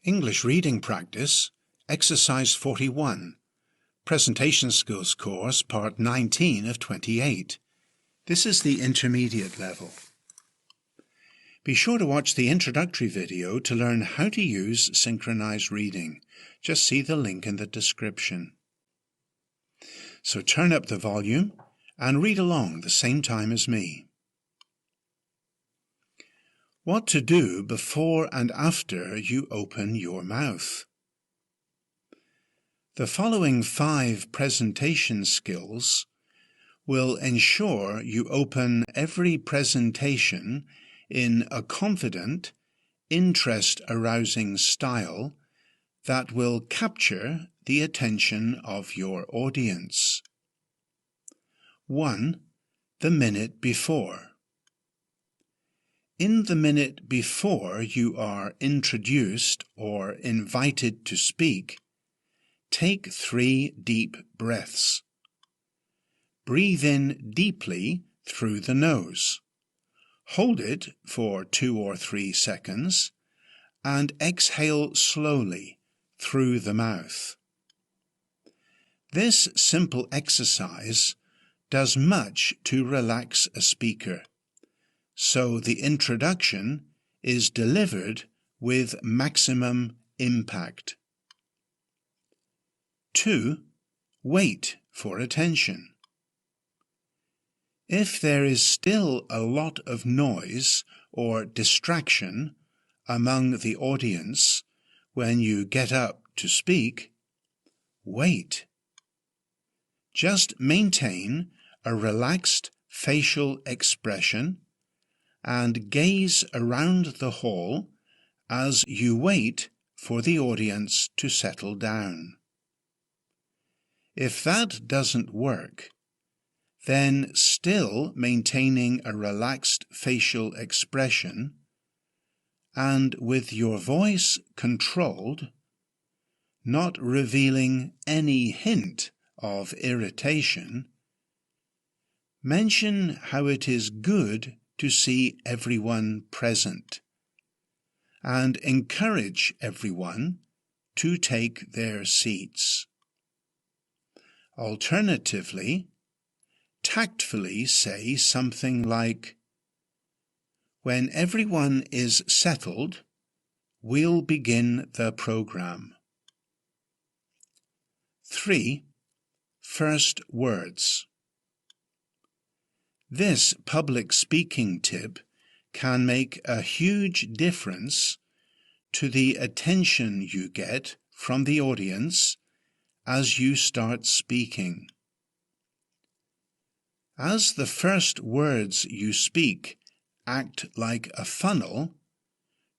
English Reading Practice, Exercise 41, Presentation Skills Course, Part 19 of 28. This is the intermediate level. Be sure to watch the introductory video to learn how to use synchronized reading. Just see the link in the description. So turn up the volume and read along the same time as me. What to do before and after you open your mouth. The following 5 presentation skills will ensure you open every presentation in a confident, interest-arousing style that will capture the attention of your audience. 1. The minute before. In the minute before you are introduced or invited to speak, take 3 deep breaths. Breathe in deeply through the nose. Hold it for 2 or 3 seconds and exhale slowly through the mouth. This simple exercise does much to relax a speaker, so the introduction is delivered with maximum impact. 2. Wait for attention. If there is still a lot of noise or distraction among the audience when you get up to speak, wait. Just maintain a relaxed facial expression and gaze around the hall as you wait for the audience to settle down. If that doesn't work, then still maintaining a relaxed facial expression and with your voice controlled, not revealing any hint of irritation, mention how it is good to see everyone present and encourage everyone to take their seats. Alternatively, tactfully say something like, "When everyone is settled, we'll begin the program." 3. First words. This public speaking tip can make a huge difference to the attention you get from the audience as you start speaking. As the first words you speak act like a funnel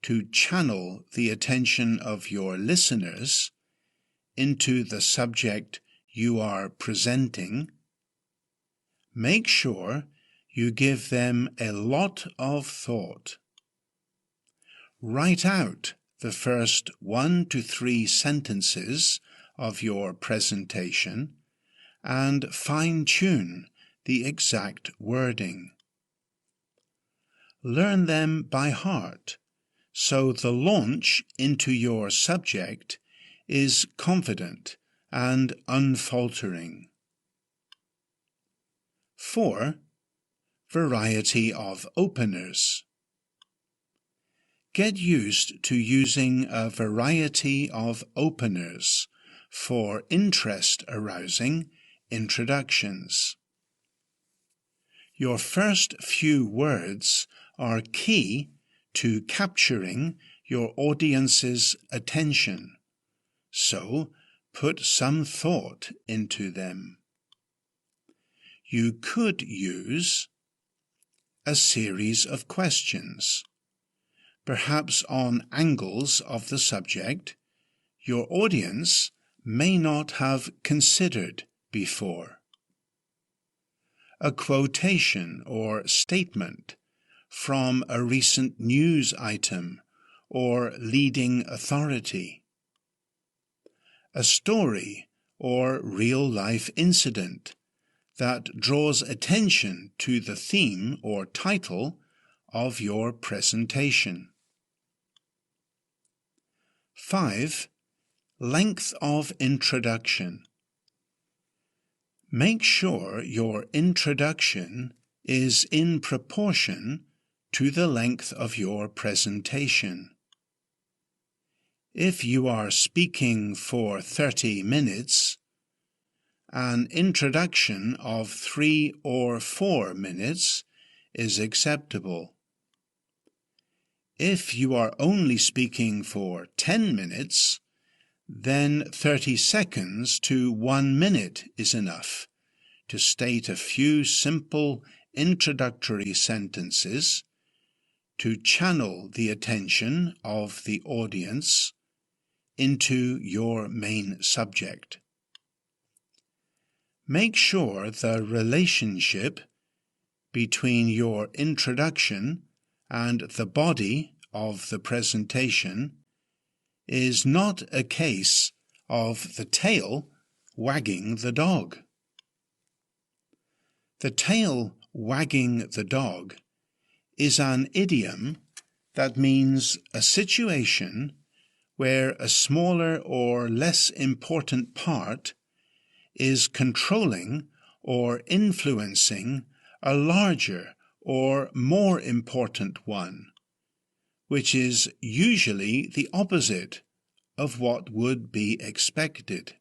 to channel the attention of your listeners into the subject you are presenting, make sure you give them a lot of thought. Write out the first 1 to 3 sentences of your presentation and fine-tune the exact wording. Learn them by heart, so the launch into your subject is confident and unfaltering. 4. Variety of openers. Get used to using a variety of openers for interest-arousing introductions. Your first few words are key to capturing your audience's attention, so put some thought into them. You could use a series of questions, perhaps on angles of the subject your audience may not have considered before. A quotation or statement from a recent news item or leading authority. A story or real-life incident that draws attention to the theme or title of your presentation. 5. Length of introduction. Make sure your introduction is in proportion to the length of your presentation. If you are speaking for 30 minutes, an introduction of 3 or 4 minutes is acceptable. If you are only speaking for 10 minutes, then 30 seconds to 1 minute is enough to state a few simple introductory sentences to channel the attention of the audience into your main subject. Make sure the relationship between your introduction and the body of the presentation is not a case of the tail wagging the dog. The tail wagging the dog is an idiom that means a situation where a smaller or less important part is controlling or influencing a larger or more important one, which is usually the opposite of what would be expected.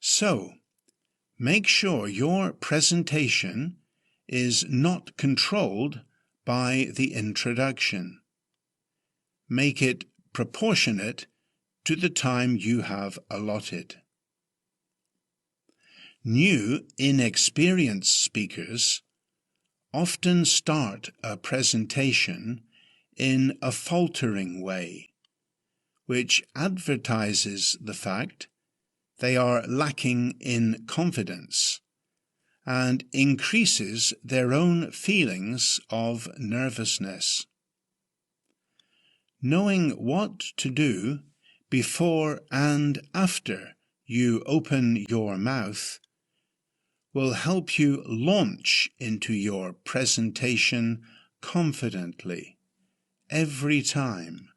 So, make sure your presentation is not controlled by the introduction. Make it proportionate to the time you have allotted. New, inexperienced speakers often start a presentation in a faltering way, which advertises the fact they are lacking in confidence and increases their own feelings of nervousness. Knowing what to do before and after you open your mouth will help you launch into your presentation confidently every time,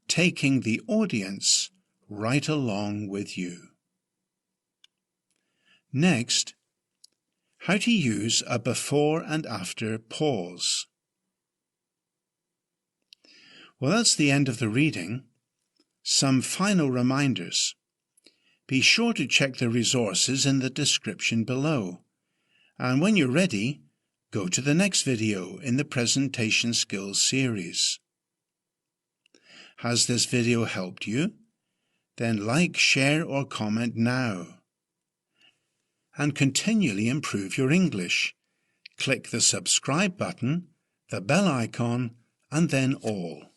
taking the audience right along with you. Next, how to use a before and after pause. Well, that's the end of the reading. Some final reminders. Be sure to check the resources in the description below. And when you're ready, go to the next video in the Presentation Skills series. Has this video helped you? Then like, share or comment now. And continually improve your English. Click the subscribe button, the bell icon, and then all.